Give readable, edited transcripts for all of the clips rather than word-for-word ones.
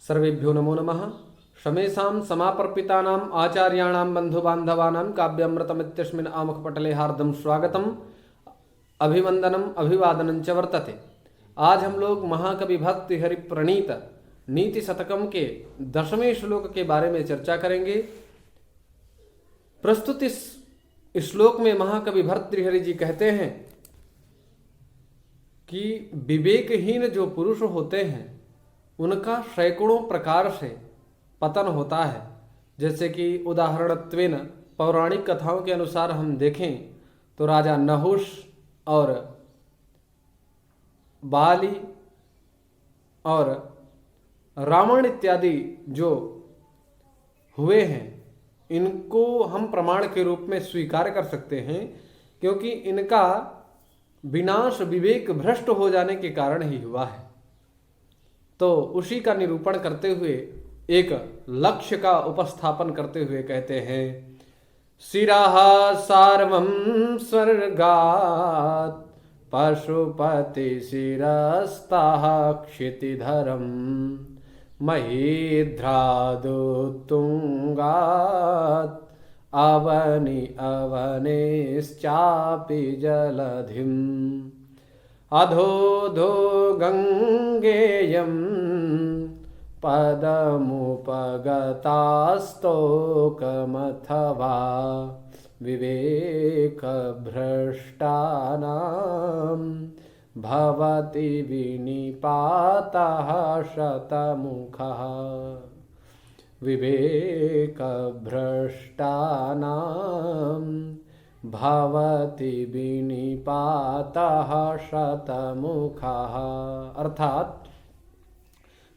सर्वेभ्यो नमो नमः। शमेषां समापर्पितानाम् आचार्याणां बन्धुबान्धवानां काव्यामृतमित्यस्मिन् आमुखपटले हार्दं स्वागतम्, अभिवंदनम अभिवादनं च वर्तते। आज हम लोग महाकवि भर्तृहरि प्रणीत नीति शतकम के 10वें श्लोक के बारे में चर्चा करेंगे। प्रस्तुत इस श्लोक में महाकवि भर्तृहरि जी कहते हैं कि विवेकहीन जो पुरुष होते हैं उनका सैकड़ों प्रकार से पतन होता है। जैसे कि उदाहरणत्वेन पौराणिक कथाओं के अनुसार हम देखें तो राजा नहुष और बाली और रावण इत्यादि जो हुए हैं, इनको हम प्रमाण के रूप में स्वीकार कर सकते हैं, क्योंकि इनका विनाश विवेक भ्रष्ट हो जाने के कारण ही हुआ है। तो उसी का निरूपण करते हुए एक लक्ष्य का उपस्थापन करते हुए कहते हैं, शिरः सार्वं स्वर्गात् पशुपति शिरस्तः क्षितिधरं महीध्रादुत्तुङ्गात् अवनि अवनेश्चापि जलधिम् अधोधो गङ्गेयं पदमुपगतास्तोकमथवा विवेकभ्रष्टानां भवति विनिपातः शतमुखः। विवेकभ्रष्टानां भवति विनिपातः शतमुखः। अर्थात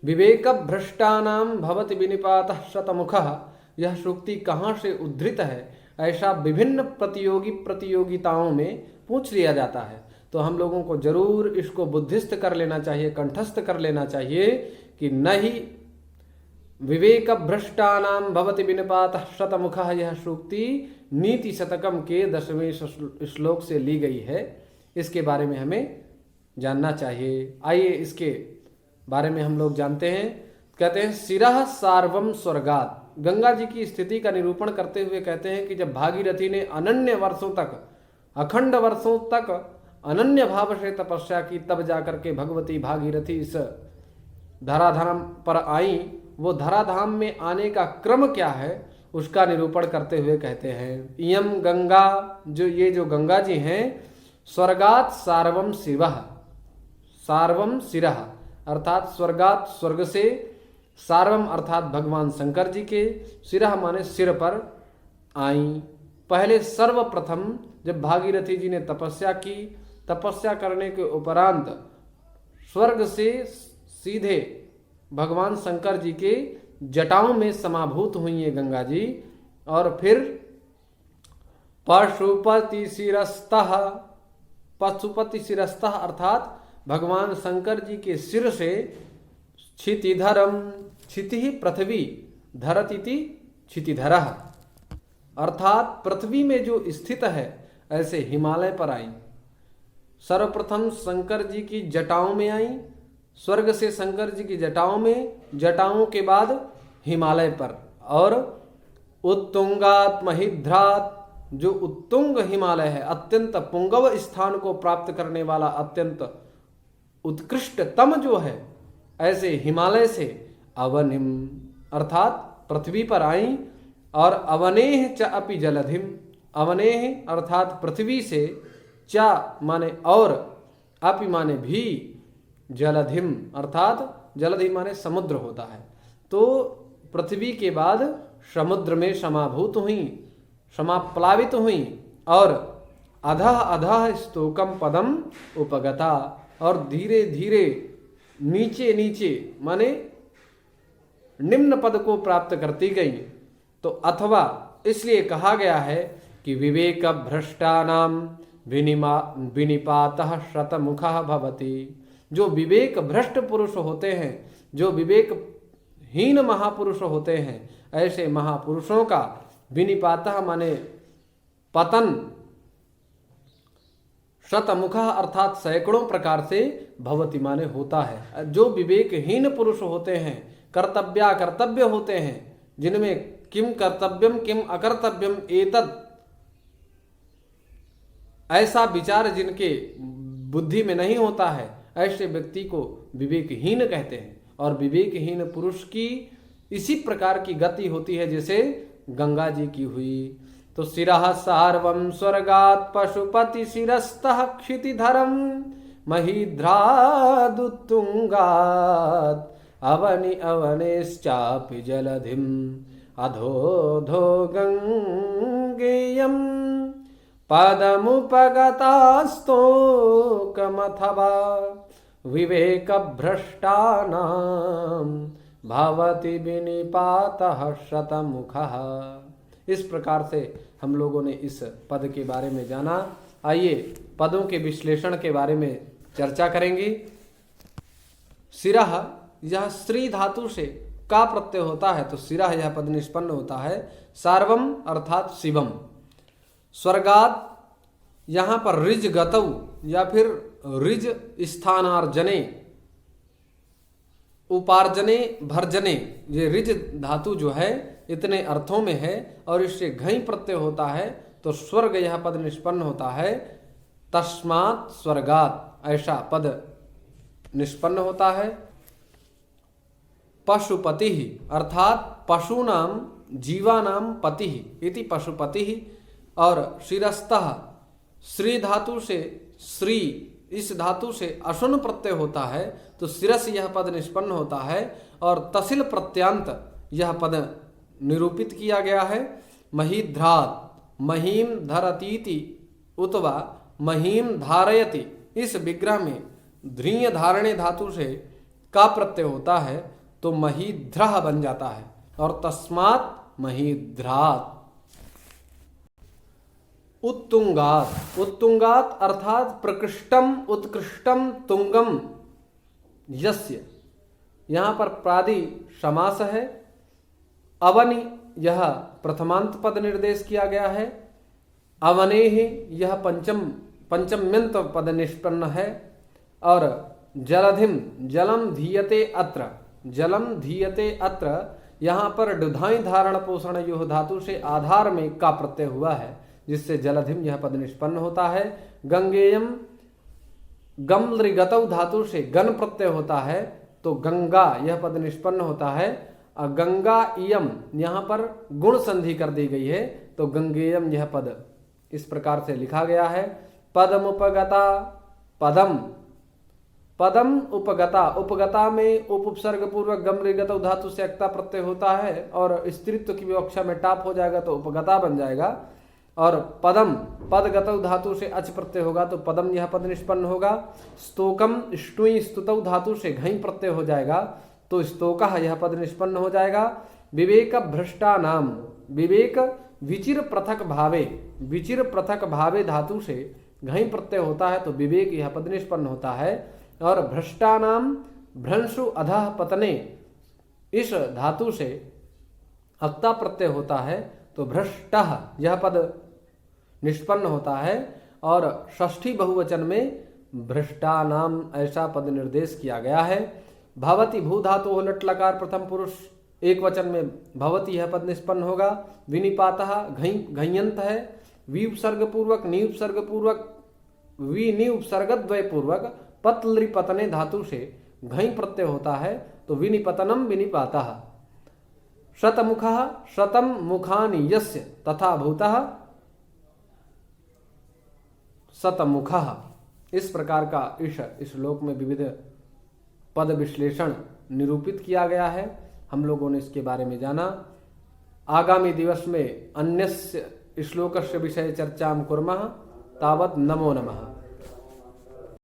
विवेकभ्रष्टानां भवति विनिपातः शतमुखः, यह सूक्ति कहाँ से उद्धृत है, ऐसा विभिन्न प्रतियोगिताओं में पूछ लिया जाता है। तो हम लोगों को जरूर इसको बुद्धिस्त कर लेना चाहिए, कंठस्थ कर लेना चाहिए कि नहीं विवेकभ्रष्टानां भवति विनिपातः शतमुखः, यह सूक्ति नीति शतकम के 10वें श्लोक से ली गई है। इसके बारे में हमें जानना चाहिए। आइए इसके बारे में हम लोग जानते हैं। कहते हैं शिरः सार्वम स्वर्गात्, गंगा जी की स्थिति का निरूपण करते हुए कहते हैं कि जब भागीरथी ने अनन्य वर्षों तक, अखंड वर्षों तक अनन्य भाव से तपस्या की, तब जाकर के भगवती भागीरथी इस धराधाम पर आई। वो धराधाम में आने का क्रम क्या है उसका निरूपण करते हुए कहते हैं, इयम गंगा, जो गंगा जी हैं, स्वर्गात् सार्वम शिवः, सार्वम शिरः अर्थात स्वर्गात स्वर्ग से, सार्वम अर्थात भगवान शंकर जी के, शिरः माने सिर पर आई। पहले सर्वप्रथम जब भागीरथी जी ने तपस्या की, तपस्या करने के उपरांत स्वर्ग से सीधे भगवान शंकर जी के जटाओं में समाभूत हुई है गंगा जी, और फिर पशुपति शिरस्तः अर्थात भगवान शंकर जी के सिर से क्षितिधरम, क्षिति पृथ्वी, धरतीति क्षितिधरः अर्थात पृथ्वी में जो स्थित है ऐसे हिमालय पर आई। सर्वप्रथम शंकर जी की जटाओं में आई, स्वर्ग से शंकर जी की जटाओं में, जटाओं के बाद हिमालय पर, और उत्तुंगात महिध्रात, जो उत्तुंग हिमालय है, अत्यंत पुंगव स्थान को प्राप्त करने वाला अत्यंत उत्कृष्टतम जो है, ऐसे हिमालय से अवनिम अर्थात पृथ्वी पर आई। और अवनेह च अपि जलधिम, अवनेह अर्थात पृथ्वी से, च माने और, अपि माने भी, जलधिम अर्थात जलधि माने समुद्र होता है। तो पृथ्वी के बाद समुद्र में समाभूत हुई, समाप्लावित हुई, और अधः अधः स्तोकम पदम उपगता, और धीरे धीरे नीचे नीचे माने निम्न पद को प्राप्त करती गई। तो अथवा इसलिए कहा गया है कि विवेक भ्रष्टानाम विनिपातः शतमुखः भवति, जो विवेक भ्रष्ट पुरुष होते हैं, जो विवेकहीन महापुरुष होते हैं, ऐसे महापुरुषों का विनिपातः माने पतन, शतमुखः अर्थात सैकड़ों प्रकार से भवति माने होता है। जो विवेकहीन पुरुष होते हैं, कर्तव्या कर्तव्य होते हैं, जिनमें किम कर्तव्यम किम अकर्तव्यम एतद ऐसा विचार जिनके बुद्धि में नहीं होता है, ऐसे व्यक्ति को विवेकहीन कहते हैं। और विवेकहीन पुरुष की इसी प्रकार की गति होती है जैसे गंगा जी की हुई। तो शिरः सार्वं स्वर्गात् पशुपति शिरस्तः क्षितिधरं महीध्रादुत्तुंगात् अवनि अवनेश्चापि जलधिम् अधोधो गंगेयम् पदमुपगतास्तोकमथवा विवेकभ्रष्टानां भवति विनिपातः शतमुखः। इस प्रकार से हम लोगों ने इस पद के बारे में जाना। आइए पदों के विश्लेषण के बारे में चर्चा करेंगे। शिरः, यह श्री धातु से का प्रत्यय होता है, तो शिरः यह पद निष्पन्न होता है। सार्वम अर्थात शिवम। स्वर्गात, यहाँ पर ऋज गतौ या फिर ऋज स्थानार्जने उपार्जने भर्जने, ये ऋज धातु जो है इतने अर्थों में है और इससे घई प्रत्यय होता है, तो स्वर्ग यह पद निष्पन्न होता है। तस्मात् स्वर्गात ऐसा पद निष्पन्न होता है। पशुपति अर्थात पशूनाम जीवानाम पति इति पशुपति। और शिरस्तः श्री धातु से श्री इस धातु से अशुन प्रत्यय होता है, तो शिरस यह पद निष्पन्न होता है। और तसिल प्रत्यांत यह पद निरूपित किया गया है। महीध्रात महीम धरतीति उतवा महीम धारयति, इस विग्रह में ध्रीय धारणे धातु से का प्रत्यय होता है, तो महीध्रः बन जाता है। और तस्मात् महीध्रात। उत्तुंगात, उत्तुंगात अर्थात प्रकृष्टम उत्कृष्टम तुंगम यस्य, यहाँ पर प्रादि समास है। अवनि यह प्रथमांत पद निर्देश किया गया है। अवनेहि यह पंचम्यंत पद निष्पन्न है। और जलधिम जलम धीयते अत्र, जलम धीयते अत्र यहाँ पर डुधाई धारण पोषण यो धातु से आधार में का प्रत्यय हुआ है, जिससे जलधिम यह पद निष्पन्न होता है। गंगेयम गम लृगतौ धातु से गण प्रत्यय होता है, तो गंगा यह पद निष्पन्न होता है। गंगा इयम यहाँ पर गुण संधि कर दी गई है, तो गंगेयम यह पद इस प्रकार से लिखा गया है। पदमुपगता पदम, पदम उपगता, उपगता में उपसर्ग पूर्वक गम लृगतौ धातु से अक्ता प्रत्यय होता है और स्त्रीत्व की विवक्षा में टाप हो जाएगा तो उपगता बन जाएगा। और पदम पदगतौ धातु से अच प्रत्यय होगा तो पदम यह पद निष्पन्न होगा। स्तोकम ष्टुई स्तुतौ धातु से घई प्रत्यय हो जाएगा तो स्तोकः यह पद निष्पन्न हो जाएगा। विवेक भ्रष्टा नाम, विवेक विचिर पृथक भावे, विचिर पृथक भावे धातु से घई प्रत्यय होता है तो विवेक यह पद निष्पन्न होता है। और भ्रष्टा नाम भ्रंशु अधः पतने, इस धातु से अक्ता प्रत्यय होता है तो भ्रष्टः यह पद निष्पन्न होता है। और षष्ठी बहुवचन में भ्रष्टा नाम ऐसा पद निर्देश किया गया है। भवति भू धातु हो लट लकार प्रथम पुरुष एक वचन में भवति यह पद निष्पन्न होगा। विनिपातः घयंत है। विउपसर्ग पूर्वक निउपसर्ग पूर्वक विनिउपसर्गद्वय पूर्वक पतलृपतने धातु से घई प्रत्यय होता है तो विनिपतनम विनिपातः। शतमुखः शतम मुखानि यस्य तथा भूतः शतमुखः। इस प्रकार का इस श्लोक में विविध पद विश्लेषण निरूपित किया गया है। हम लोगों ने इसके बारे में जाना। आगामी दिवस में अन्यस्य श्लोकस्य विषये चर्चां कुर्मः। तावत् नमो नमः।